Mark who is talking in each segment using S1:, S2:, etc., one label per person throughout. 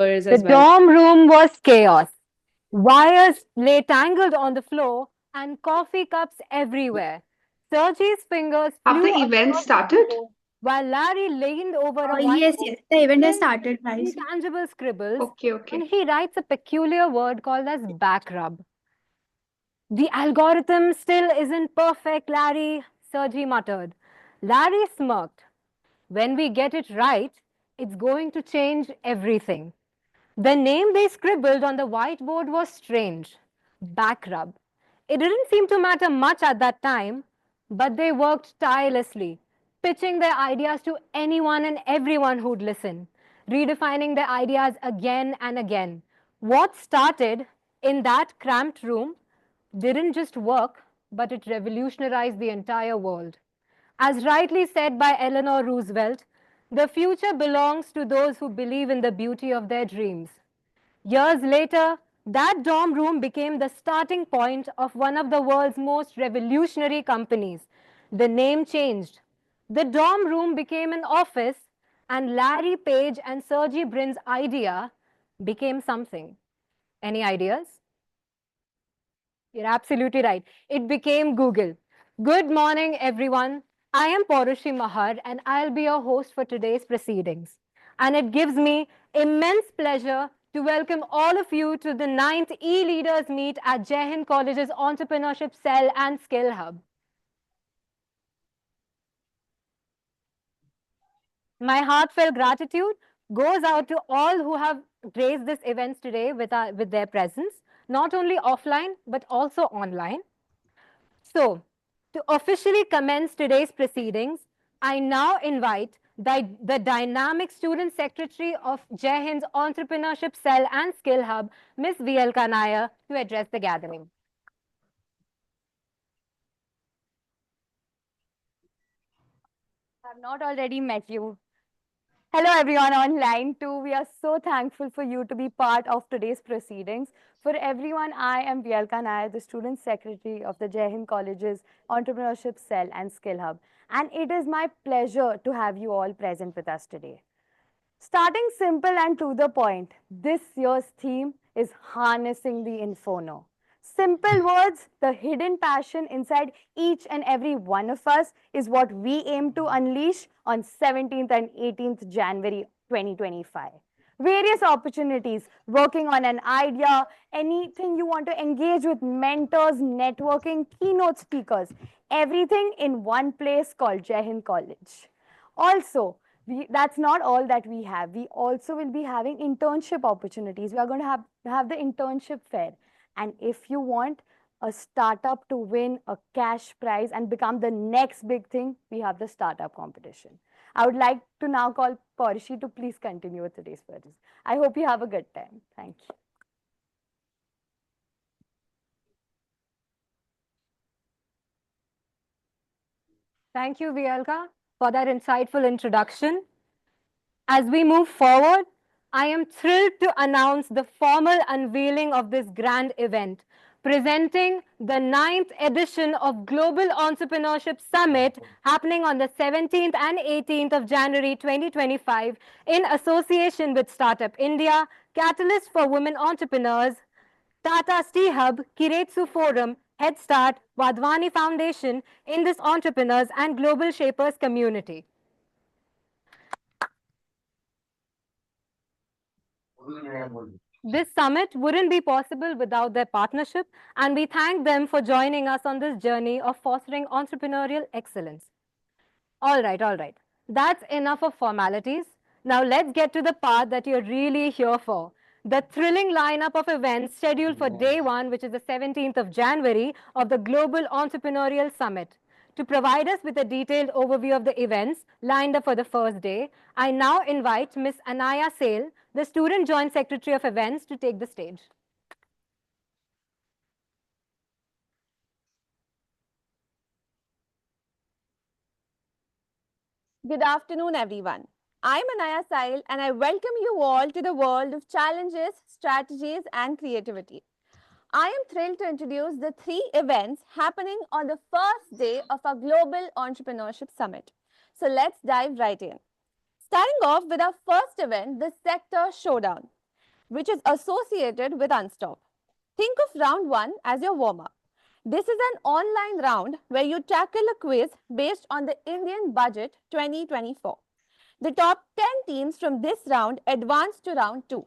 S1: members
S2: The
S1: as well.
S2: dorm room was chaos. Wires lay tangled on the floor and coffee cups everywhere. Sergey's fingers
S1: Have
S2: flew
S1: the event
S2: across the
S1: started?
S2: keyboard while Larry leaned over a
S3: Yes,
S2: whiteboard
S3: yes. The event has
S2: filled with
S3: started, guys.
S2: intangible scribbles,
S1: Okay,
S2: and
S1: okay.
S2: he writes a peculiar word called as back rub. The algorithm still isn't perfect, Larry, Sergey muttered. Larry smirked. When we get it right, it's going to change everything. The name they scribbled on the whiteboard was strange, Backrub. It didn't seem to matter much at that time, but they worked tirelessly, pitching their ideas to anyone and everyone who'd listen, redefining their ideas again and again. What started in that cramped room didn't just work, but it revolutionized the entire world. As rightly said by Eleanor Roosevelt, the future belongs to those who believe in the beauty of their dreams. Years later, that dorm room became the starting point of one of the world's most revolutionary companies. The name changed. The dorm room became an office, and Larry Page and Sergey Brin's idea became something. Any ideas? You're absolutely right. It became Google. Good morning, everyone. I am Porushi Mahar, and I'll be your host for today's proceedings. And it gives me immense pleasure to welcome all of you to the ninth e-leaders meet at Jai Hind College's Entrepreneurship Cell and Skill Hub. My heartfelt gratitude goes out to all who have graced this event today with their presence, not only offline but also online. So, to officially commence today's proceedings, I now invite the dynamic student secretary of Jai Hind's Entrepreneurship Cell and Skill Hub, Ms. VL Kanaya, to address the gathering.
S4: I have not already met you. Hello, everyone online too. We are so thankful for you to be part of today's proceedings. For everyone, I am Vyalka Nair, the Student Secretary of the Jai Hind College's Entrepreneurship Cell and Skill Hub. And it is my pleasure to have you all present with us today. Starting simple and to the point, this year's theme is harnessing the inferno. Simple words, the hidden passion inside each and every one of us is what we aim to unleash on 17th and 18th January 2025. Various opportunities, working on an idea, anything you want to engage with mentors, networking, keynote speakers, everything in one place called Jai Hind College. Also, that's not all that we have. We also will be having internship opportunities. We are going to have the internship fair. And if you want a startup to win a cash prize and become the next big thing, we have the startup competition. I would like to now call Porishi to please continue with today's purchase. I hope you have a good time. Thank you.
S2: Thank you, Vyalka, for that insightful introduction. As we move forward, I am thrilled to announce the formal unveiling of this grand event, presenting the ninth edition of Global Entrepreneurship Summit happening on the 17th and 18th of January 2025 in association with Startup India, Catalyst for Women Entrepreneurs, Tata Stee Hub, Kiretsu Forum, Head Start, Wadhwani Foundation in this entrepreneurs and global shapers community. This summit wouldn't be possible without their partnership, and we thank them for joining us on this journey of fostering entrepreneurial excellence. All right. That's enough of formalities. Now let's get to the part that you're really here for. The thrilling lineup of events scheduled for day one, which is the 17th of January, of the Global Entrepreneurial Summit. To provide us with a detailed overview of the events lined up for the first day, I now invite Ms. Anaya Sale, the Student Joint Secretary of Events, to take the stage.
S5: Good afternoon, everyone. I'm Anaya Sail, and I welcome you all to the world of challenges, strategies, and creativity. I am thrilled to introduce the three events happening on the first day of our Global Entrepreneurship Summit. So let's dive right in. Starting off with our first event, the Sector Showdown. which is associated with Unstop. Think of round 1 as your warm-up. This is an online round where you tackle a quiz based on the Indian Budget 2024. The top 10 teams from this round advance to round 2.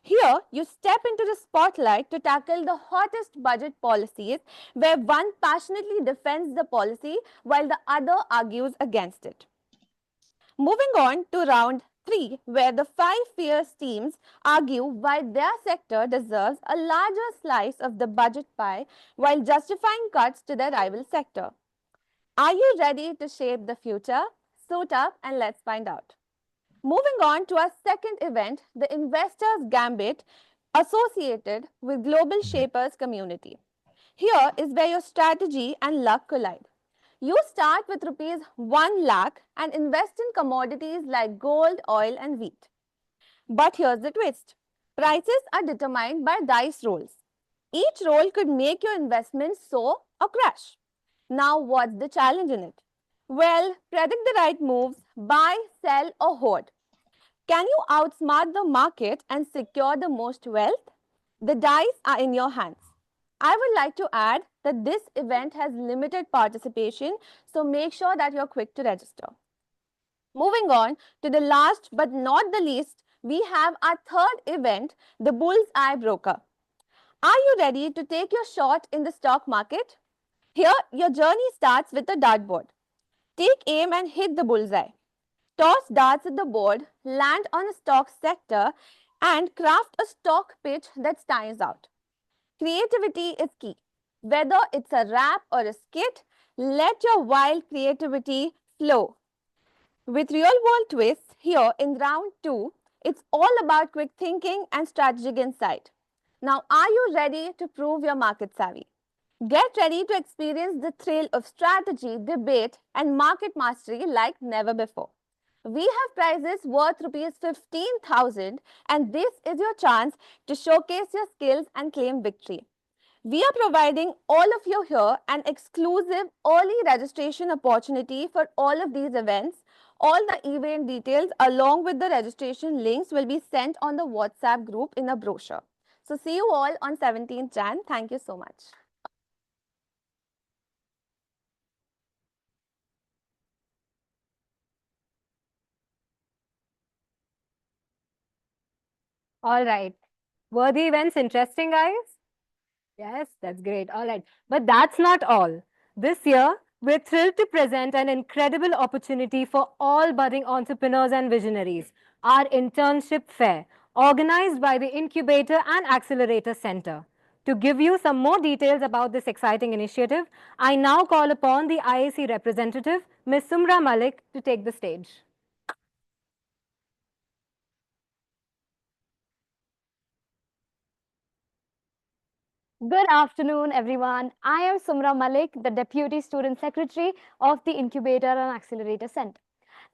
S5: Here, you step into the spotlight to tackle the hottest budget policies where one passionately defends the policy while the other argues against it. Moving on to round 3, where the 5 fierce teams argue why their sector deserves a larger slice of the budget pie while justifying cuts to their rival sector. Are you ready to shape the future? Suit up and let's find out. Moving on to our second event, the Investors Gambit associated with Global Shapers community. Here is where your strategy and luck collide. You start with rupees 1 lakh and invest in commodities like gold, oil and wheat. But here's the twist. Prices are determined by dice rolls. Each roll could make your investment soar or crash. Now what's the challenge in it? Well, predict the right moves, buy, sell or hold. Can you outsmart the market and secure the most wealth? The dice are in your hands. I would like to add that this event has limited participation, so make sure that you're quick to register. Moving on to the last but not the least, we have our third event, the Bullseye Broker. Are you ready to take your shot in the stock market? Here, your journey starts with a dartboard. Take aim and hit the bullseye. Toss darts at the board, land on a stock sector, and craft a stock pitch that stands out. Creativity is key. Whether it's a rap or a skit, let your wild creativity flow. With real world twists, here in round 2, it's all about quick thinking and strategic insight. Now, are you ready to prove your market savvy? Get ready to experience the thrill of strategy, debate, and market mastery like never before. We have prizes worth rupees 15,000 and this is your chance to showcase your skills and claim victory. We are providing all of you here an exclusive early registration opportunity for all of these events. All the event details along with the registration links will be sent on the WhatsApp group in a brochure. So see you all on 17th Jan. Thank you so much.
S2: All right. Were the events interesting, guys? Yes, that's great. All right. But that's not all. This year, we're thrilled to present an incredible opportunity for all budding entrepreneurs and visionaries, our internship fair, organized by the Incubator and Accelerator Center. To give you some more details about this exciting initiative, I now call upon the IAC representative, Ms. Sumra Malik, to take the stage.
S4: Good afternoon, everyone. I am Sumra Malik, the Deputy Student Secretary of the Incubator and Accelerator Center.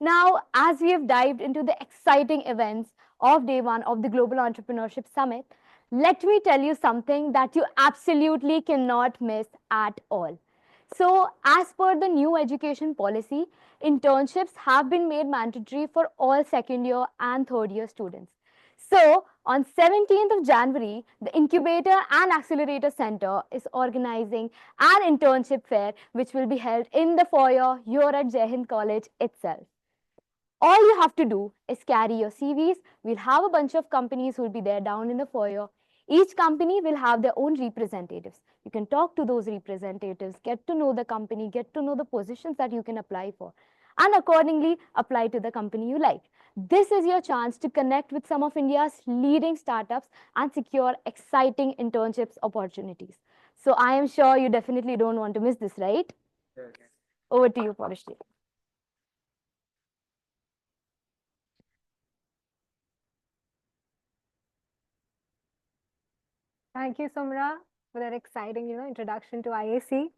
S4: Now, as we have dived into the exciting events of day one of the Global Entrepreneurship Summit, let me tell you something that you absolutely cannot miss at all. So, as per the new education policy, internships have been made mandatory for all second year and third year students. So, on 17th of January, the Incubator and Accelerator Center is organizing an internship fair which will be held in the foyer here at Jai Hind College itself. All you have to do is carry your CVs. We'll have a bunch of companies who will be there down in the foyer. Each company will have their own representatives. You can talk to those representatives, get to know the company, get to know the positions that you can apply for, and accordingly apply to the company you like. This is your chance to connect with some of India's leading startups and secure exciting internships opportunities. So I am sure you definitely don't want to miss this, right? Yes. Over to you, Parishji.
S2: Thank you, Sumra, for that exciting, introduction to IAC.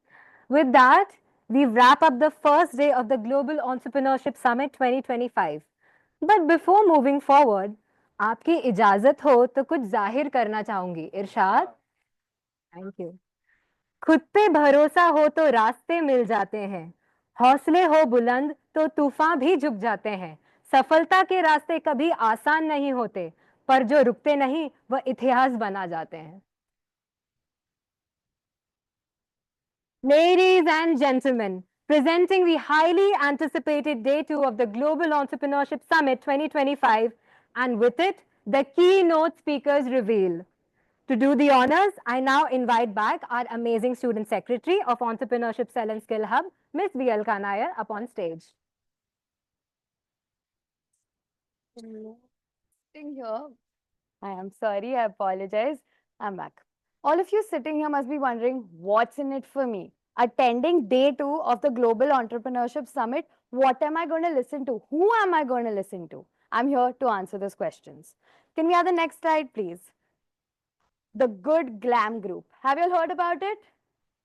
S2: With that, we wrap up the first day of the Global Entrepreneurship Summit 2025. But before moving forward, आपकी इजाजत हो तो कुछ जाहिर करना चाहूंगी इरशाद. Thank you. खुद पे भरोसा हो तो रास्ते मिल जाते हैं, हौसले हो बुलंद तो तूफान भी झुक जाते हैं. सफलता के रास्ते कभी आसान नहीं होते, पर जो रुकते नहीं वह इतिहास बना जाते हैं. Ladies and gentlemen, presenting the highly anticipated day 2 of the Global Entrepreneurship Summit 2025, and with it, the keynote speakers reveal. To do the honors, I now invite back our amazing student secretary of Entrepreneurship Cell and Skill Hub, Ms. VL Kanayar, up on stage.
S4: Sitting here, I am sorry, I apologize. I'm back. All of you sitting here must be wondering what's in it for me. Attending day 2 of the Global Entrepreneurship Summit, what am I going to listen to? Who am I going to listen to? I'm here to answer those questions. Can we have the next slide, please? The Good Glam Group. Have you all heard about it?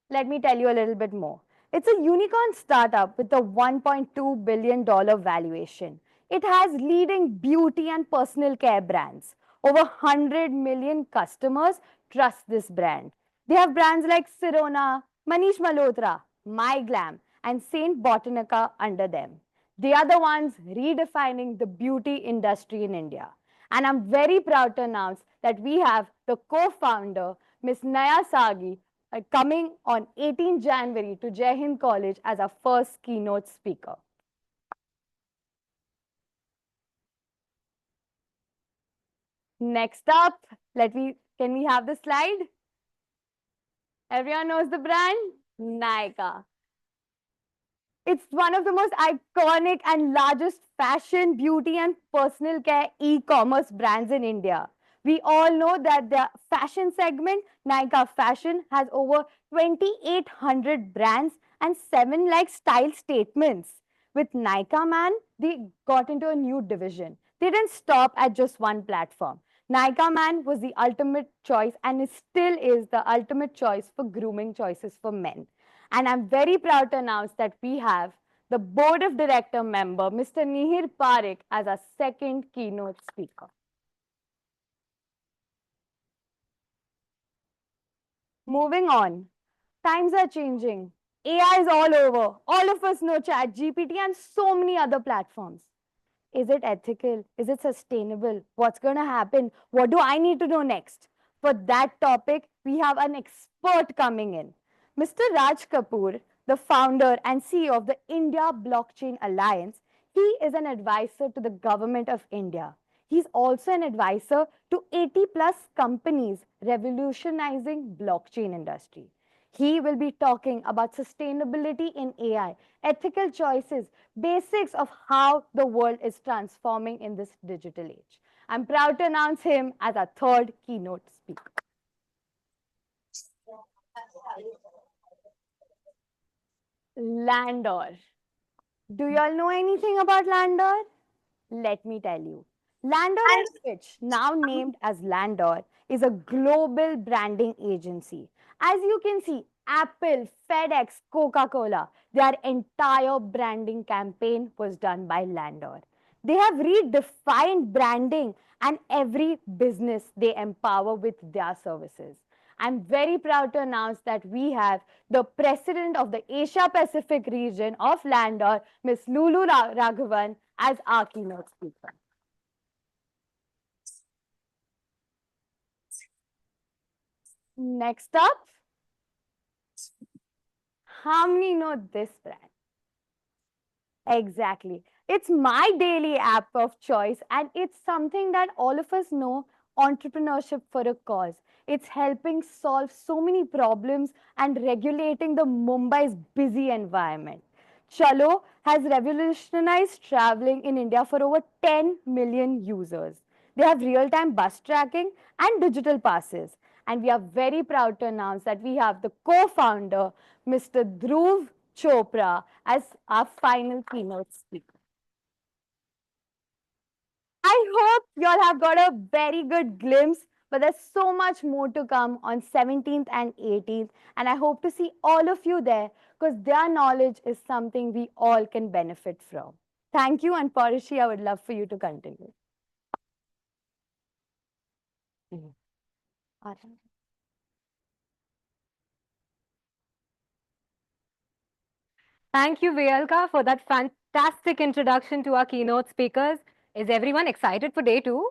S4: Let me tell you a little bit more. It's a unicorn startup with a $1.2 billion valuation. It has leading beauty and personal care brands. Over 100 million customers trust this brand. They have brands like Sirona, Manish Malhotra, My Glam, and Saint Botanica under them. They are the ones redefining the beauty industry in India. And I'm very proud to announce that we have the co-founder, Ms. Naya Sagi, coming on 18 January to Jai Hind College as our first keynote speaker. Next up, can we have the slide? Everyone knows the brand? Nykaa. It's one of the most iconic and largest fashion, beauty, and personal care e-commerce brands in India. We all know that the fashion segment, Nykaa Fashion, has over 2,800 brands and 7 like style statements. With Nykaa Man, they got into a new division. They didn't stop at just one platform. Nykaa Man was the ultimate choice and it still is the ultimate choice for grooming choices for men. And I'm very proud to announce that we have the board of director member, Mr. Nihir Parekh, as our second keynote speaker. Moving on, times are changing. AI is all over. All of us know ChatGPT and so many other platforms. Is it ethical? Is it sustainable? What's going to happen? What do I need to know next? For that topic, we have an expert coming in. Mr. Raj Kapoor, the founder and CEO of the India Blockchain Alliance, he is an advisor to the government of India. He's also an advisor to 80 plus companies revolutionizing blockchain industry. He will be talking about sustainability in AI, ethical choices, basics of how the world is transforming in this digital age. I'm proud to announce him as our third keynote speaker. Landor. Do you all know anything about Landor? Let me tell you. Landor and Fitch, now named as Landor, is a global branding agency. As you can see, Apple, FedEx, Coca-Cola, their entire branding campaign was done by Landor. They have redefined branding and every business they empower with their services. I'm very proud to announce that we have the president of the Asia Pacific region of Landor, Ms. Lulu Raghavan, as our keynote speaker. Next up, how many know this brand? Exactly. It's my daily app of choice, and it's something that all of us know, entrepreneurship for a cause. It's helping solve so many problems and regulating the Mumbai's busy environment. Chalo has revolutionized traveling in India for over 10 million users. They have real-time bus tracking and digital passes. And we are very proud to announce that we have the co-founder, Mr. Dhruv Chopra, as our final keynote speaker. I hope you all have got a very good glimpse, but there's so much more to come on 17th and 18th. And I hope to see all of you there because their knowledge is something we all can benefit from. Thank you. And Parishi, I would love for you to continue.
S2: Thank you, Vyalka, for that fantastic introduction to our keynote speakers. Is everyone excited for day 2?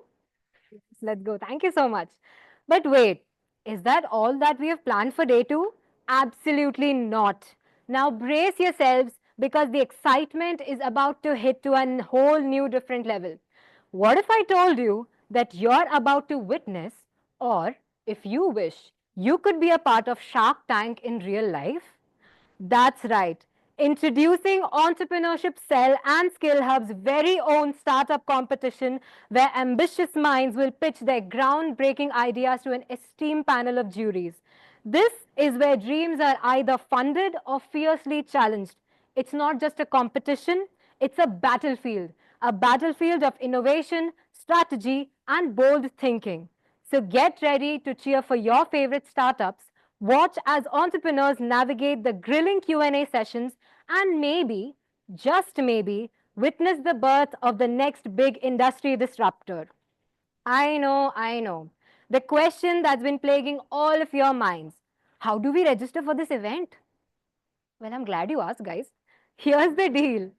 S2: Let's go. Thank you so much. But wait, is that all that we have planned for day two? Absolutely not. Now brace yourselves because the excitement is about to hit to a whole new different level. What if I told you that you're about to witness, or if you wish, you could be a part of Shark Tank in real life? That's right. Introducing Entrepreneurship Cell and Skill Hub's very own startup competition where ambitious minds will pitch their groundbreaking ideas to an esteemed panel of juries. This is where dreams are either funded or fiercely challenged. It's not just a competition, it's a battlefield of innovation, strategy, and bold thinking. So get ready to cheer for your favorite startups, watch as entrepreneurs navigate the grilling Q&A sessions, and maybe, just maybe, witness the birth of the next big industry disruptor. I know, I know. The question that's been plaguing all of your minds. How do we register for this event? Well, I'm glad you asked, guys. Here's the deal.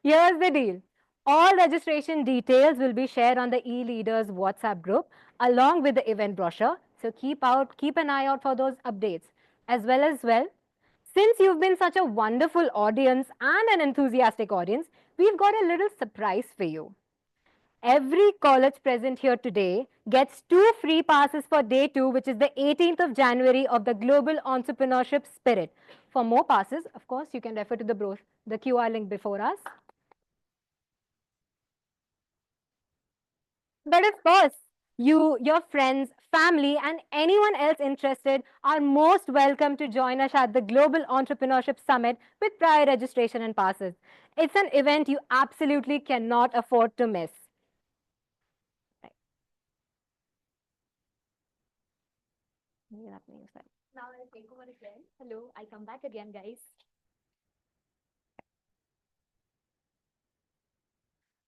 S2: Here's the deal. All registration details will be shared on the e-leaders WhatsApp group along with the event brochure. So keep an eye out for those updates. As well, since you've been such a wonderful audience and an enthusiastic audience, we've got a little surprise for you. Every college present here today gets 2 free passes for day 2, which is the 18th of January of the Global Entrepreneurship Spirit. For more passes, of course, you can refer to the QR link before us. But of course, you, your friends, family, and anyone else interested are most welcome to join us at the Global Entrepreneurship Summit with prior registration and passes. It's an event you absolutely cannot afford to miss. Right.
S4: Now I'll take over again. Hello, I'll come back again, guys.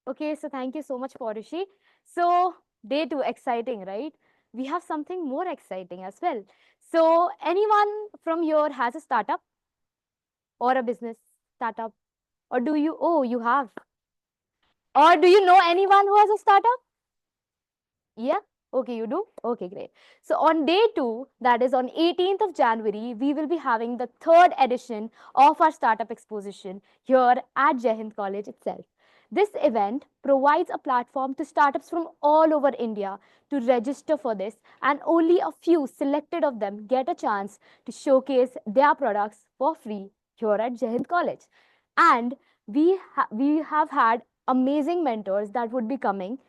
S4: Okay, so thank you so much, Porushi. So, day two, exciting, right? We have something more exciting as well. So, anyone from here has a startup or a business startup? Or do you, oh, you have. Or do you know anyone who has a startup? Yeah. Okay, you do? Okay, great. So on day two, that is on 18th of January, we will be having the third edition of our startup exposition here at Jai Hind College itself. This event provides a platform to startups from all over India to register for this, and only a few selected of them get a chance to showcase their products for free here at Jai Hind College. And we have had amazing mentors that would be coming,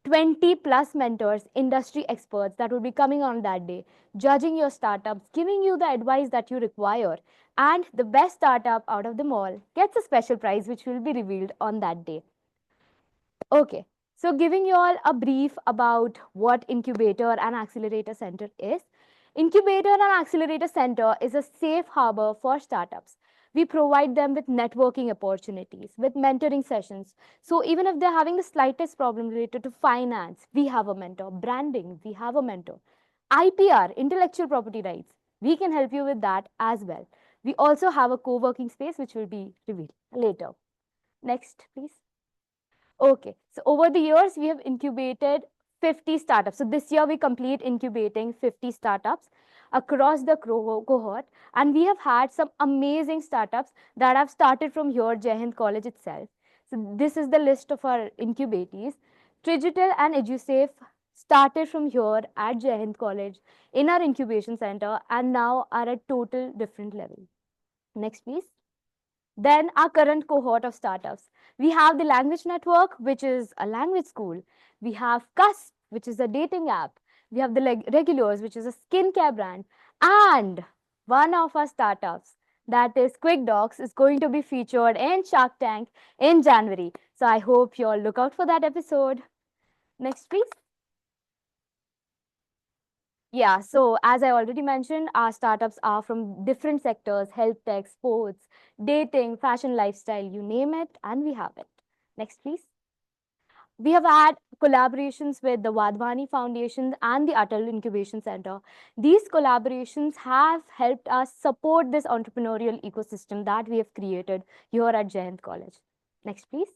S4: 20 plus mentors, industry experts that will be coming on that day, judging your startups, giving you the advice that you require. And the best startup out of them all gets a special prize, which will be revealed on that day. Okay, so giving you all a brief about what Incubator and Accelerator Center is. Incubator and Accelerator Center is a safe harbor for startups. We provide them with networking opportunities, with mentoring sessions. So even if they're having the slightest problem related to finance, we have a mentor. Branding, we have a mentor. IPR, intellectual property rights, we can help you with that as well. We also have a co-working space which will be revealed later. Next, please. Okay, so over the years, we have incubated 50 startups. So this year, we complete incubating 50 startups across the cohort. And we have had some amazing startups that have started from here, Jai Hind College itself. So this is the list of our incubatees. Trigital and EduSafe started from here at Jai Hind College in our incubation center and now are at total different level. Next, please. Then our current cohort of startups. We have the Language Network, which is a language school. We have Cusp, which is a dating app. We have the Regulars, which is a skincare brand. And one of our startups, that is Quick Docs, is going to be featured in Shark Tank in January. So I hope you all look out for that episode. Next, please. Yeah, so as I already mentioned, our startups are from different sectors: health tech, sports, dating, fashion, lifestyle, you name it, and we have it. Next, please. We have had collaborations with the Wadhwani Foundation and the Atal Incubation Center. These collaborations have helped us support this entrepreneurial ecosystem that we have created here at Jai Hind College. Next, please.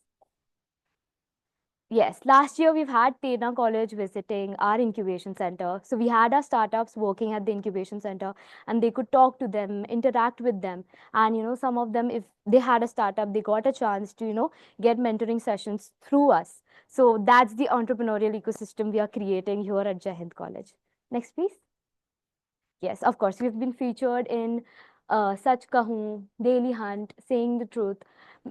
S4: Yes, last year we've had Tena College visiting our incubation center. So we had our startups working at the incubation center and they could talk to them, interact with them. And, some of them, if they had a startup, they got a chance to, get mentoring sessions through us. So that's the entrepreneurial ecosystem we are creating here at Hind College. Next, please. Yes, of course. We've been featured in Sach Kahun, Daily Hunt, Saying the Truth,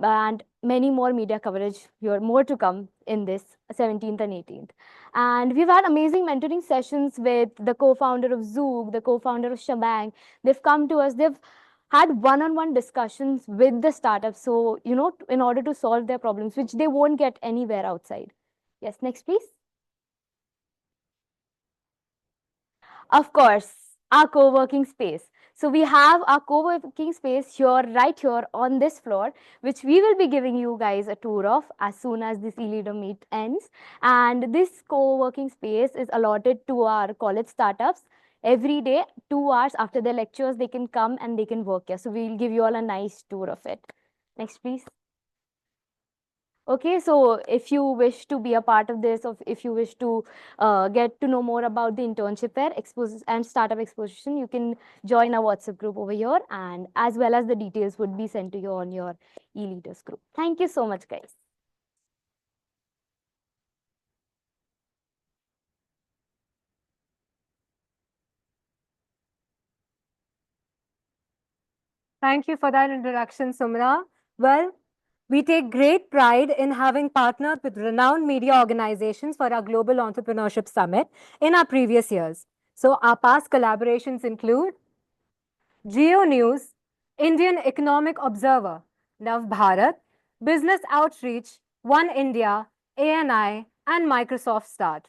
S4: and many more media coverage here, more to come in this 17th and 18th. And we've had amazing mentoring sessions with the co-founder of Zoog, the co-founder of Shabang. They've come to us, they've had one-on-one discussions with the startups. So, in order to solve their problems, which they won't get anywhere outside. Yes, next, please. Of course, our co-working space. So we have our co-working space here, right here on this floor, which we will be giving you guys a tour of as soon as this e-leader meet ends. And this co-working space is allotted to our college startups. Every day, 2 hours after their lectures, they can come and they can work here. So we'll give you all a nice tour of it. Next, please. Okay, so if you wish to be a part of this, or if you wish to get to know more about the internship fair and startup exposition, you can join our WhatsApp group over here, and as well as the details would be sent to you on your e-leaders group. Thank you so much, guys.
S2: Thank you for that introduction, Sumra. Well, we take great pride in having partnered with renowned media organizations for our Global Entrepreneurship Summit in our previous years. So our past collaborations include Geo News, Indian Economic Observer, Nav Bharat, Business Outreach, One India, ANI, and Microsoft Start.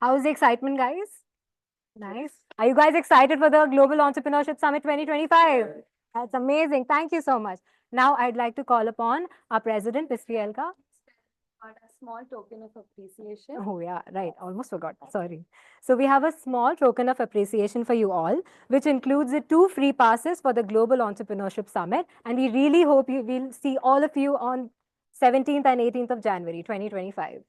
S2: How's the excitement, guys? Nice. Are you guys excited for the Global Entrepreneurship Summit 2025? That's amazing. Thank you so much. Now I'd like to call upon our president, Ms. Priyanka.
S4: A small token of appreciation.
S2: Oh, yeah, right. Almost forgot. Sorry. So we have a small token of appreciation for you all, which includes the 2 free passes for the Global Entrepreneurship Summit. And we really hope you will see all of you on 17th and 18th of January, 2025.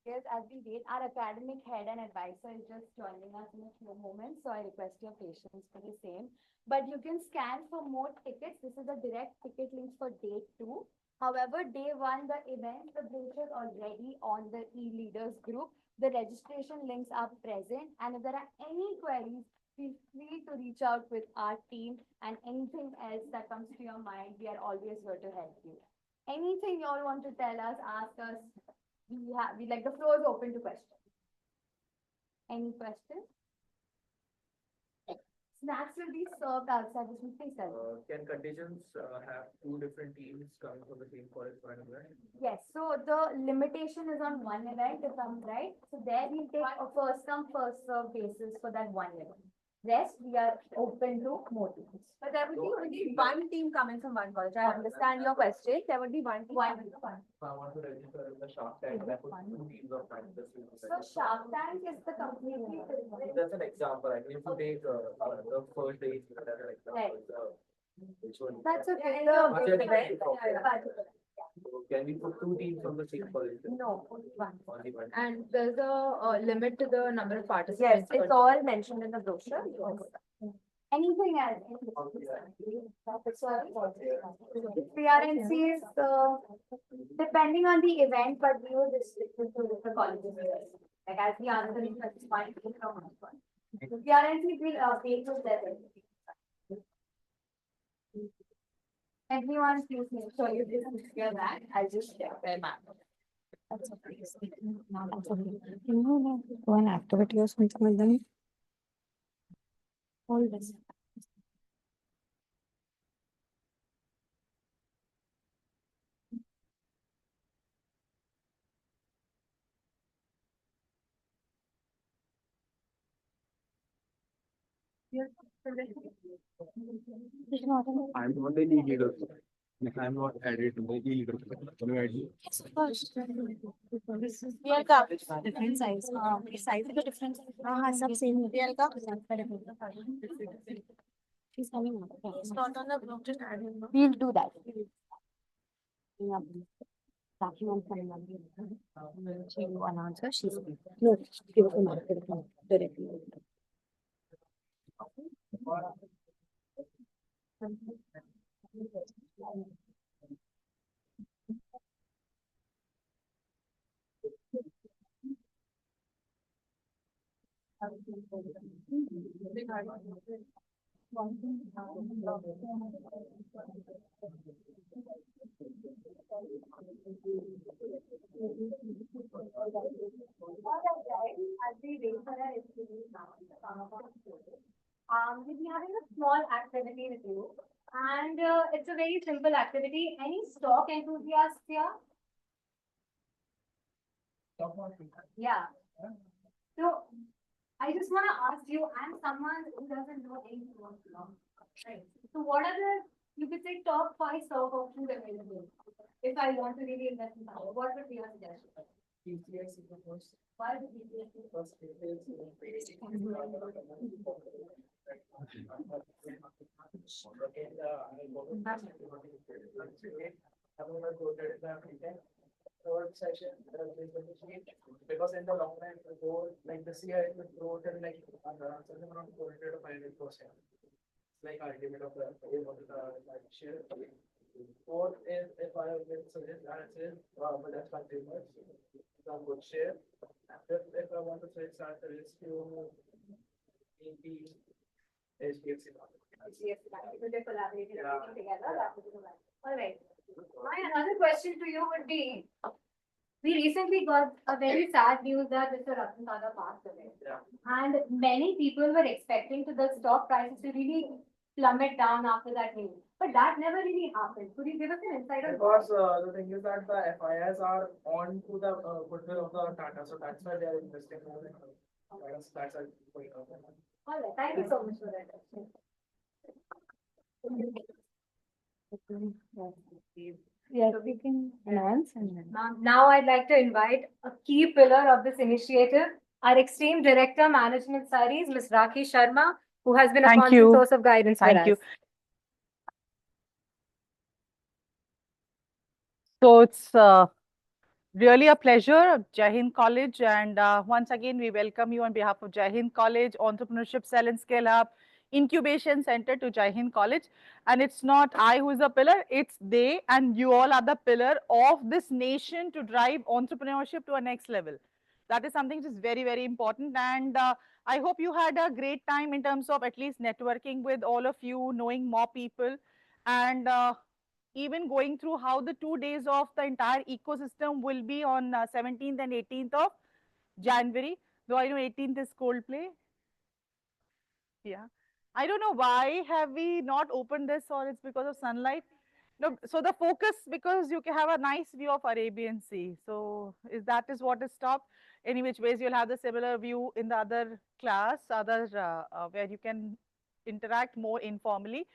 S4: Yes, as we wait, our academic head and advisor is just joining us in a few moments, so I request your patience for the same. But you can scan for more tickets. This is a direct ticket link for day 2. However, day 1, the event, the brochure is already on the e-leaders group. The registration links are present, and if there are any queries, feel free to reach out with our team, and anything else that comes to your mind, we are always here to help you. Anything you all want to tell us, ask us, we like the floor is open to questions. Any questions? Snacks will be served outside this meeting center.
S1: Can conditions have 2 different teams coming from the same college for an event?
S4: Yes, so the limitation is on one event, if I'm right. So there we'll take a first come, first serve basis for that one event. Rest, we are open to more teams.
S5: But there would be only one team coming from one college. I understand your question. There would be one team.
S1: If I want to register in the Shark Tank, I put 2 teams of finalists.
S4: So Shark Tank is the completely different.
S1: That's an example. I mean, if you take the first day, as an example,
S4: Right.
S1: which one?
S4: That's okay.
S1: What's your
S4: Right.
S1: favorite? So can we put 2 teams from the same college?
S4: No, only one.
S1: Only one.
S3: And there's a limit to the number of
S5: Yes,
S3: participants.
S5: it's all mentioned in the brochure.
S4: Anything else? PRNCs, depending on the event, but we will restrict it to the colleges. Like as the answer is fine, PRNCs will pay to level. Everyone, please make sure you hear that. I'll just check their map. That's okay.
S2: Go an activity or something like that.
S4: All this.
S1: I'm not the leader. I'm not added to the leader. Can you add me?
S3: Yes, of course.
S4: Different size. Size is different.
S3: Sab same.
S4: She's coming out.
S3: It's not on the group, just add him.
S4: We'll do that.
S2: She will announce her. She's no, give us a mark directly.
S3: We'll be having a small activity with you. And it's a very simple activity. Any stock enthusiasts here? Yeah. So I just want to ask you, I'm someone who doesn't know anything about stock. Right. So what are the, you could say, top 5 stock options available? If I want to really invest in power, what would be your suggestion? Why would BTS first?
S1: Third session, because in the long run, it will go like this year, it will grow till like something around 400 to 500%. It's like ultimate of the share. Fourth is if I will suggest answers, but that's consumers, some good share. And fifth, if I want to switch answers to maybe HDFC Bank.
S3: HDFC Bank, because they're collaborating
S1: Yeah.
S3: working together. That would be the one. All right. My another question to you would be, we recently got a very sad news that Mr. Ratan Tata passed away.
S1: Yeah.
S3: And many people were expecting to the stock prices to really plummet down after that news. But that never really happened. Could you give us an insight on
S1: Because the thing is that the FIS are on to the goodwill of the Tata, so that's why they are investing more. That's a point of it.
S3: All right. Thank you so much for that.
S2: Yes, we can announce and then.
S3: Now I'd like to invite a key pillar of this initiative, our esteemed Director Management Studies, Ms. Rakhi Sharma, who has been a
S6: Thank
S3: constant
S6: you.
S3: source of guidance for
S6: Thank
S3: us.
S6: you. So it's really a pleasure, Jai Hind College, and once again we welcome you on behalf of Jai Hind College, Entrepreneurship Cell and Scale Up, Incubation Center to Jai Hind College. And it's not I who is the pillar, it's they, and you all are the pillar of this nation to drive entrepreneurship to a next level. That is something which is very, very important. And I hope you had a great time in terms of at least networking with all of you, knowing more people, and even going through how the 2 days of the entire ecosystem will be on 17th and 18th of January. Though I know 18th is Coldplay. Yeah. I don't know why have we not opened this, or it's because of sunlight. No, so the focus, because you can have a nice view of Arabian Sea. So that is what is stopped. Any which ways you'll have the similar view in the other class, where you can interact more informally.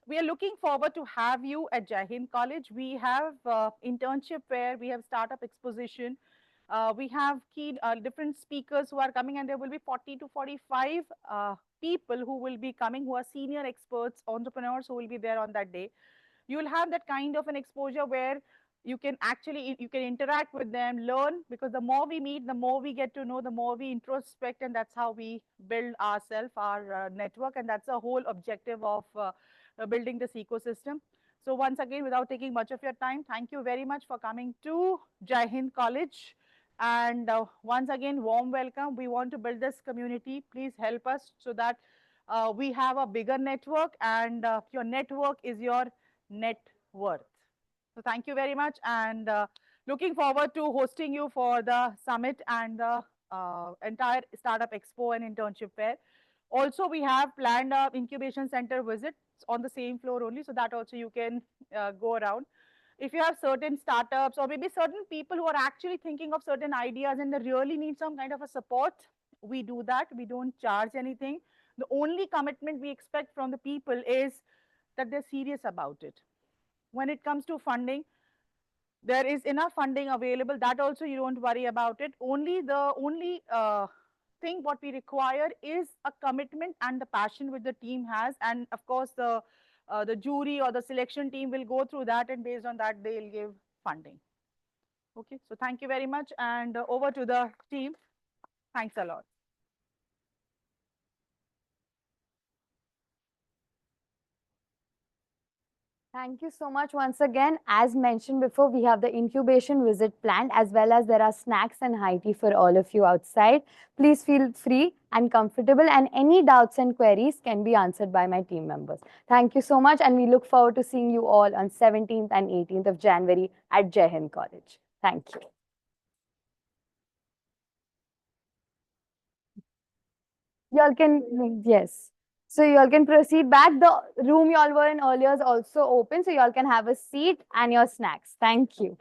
S6: We are looking forward to have you at Jai Hind College. We have internship fair, we have startup exposition, we have key different speakers who are coming, and there will be 40 to 45 people who will be coming, who are senior experts, entrepreneurs who will be there on that day. You will have that kind of an exposure where you can actually interact with them, learn, because the more we meet, the more we get to know, the more we introspect, and that's how we build ourselves, our network, and that's the whole objective of building this ecosystem. So once again, without taking much of your time, thank you very much for coming to Jai Hind College. And once again, warm welcome. We want to build this community. Please help us so that we have a bigger network, and your network is your net worth. So thank you very much, and looking forward to hosting you for the summit and the entire startup expo and internship fair. Also, we have planned a incubation center visit on the same floor only, so that also you can go around. If you have certain startups or maybe certain people who are actually thinking of certain ideas and they really need some kind of a support, we do that. We don't charge anything. The only commitment we expect from the people is that they're serious about it. When it comes to funding, there is enough funding available. That also you don't worry about it. The only thing what we require is a commitment and the passion which the team has, and of course the jury or the selection team will go through that, and based on that they'll give funding. Okay, so thank you very much, and over to the team. Thanks a lot.
S4: Thank you so much once again. As mentioned before, we have the incubation visit planned, as well as there are snacks and high tea for all of you outside. Please feel free and comfortable, and any doubts and queries can be answered by my team members. Thank you so much, and we look forward to seeing you all on 17th and 18th of January at Jai Hind College. Thank you. Y'all can, yes. So y'all can proceed back. The room y'all were in earlier is also open, so y'all can have a seat and your snacks. Thank you.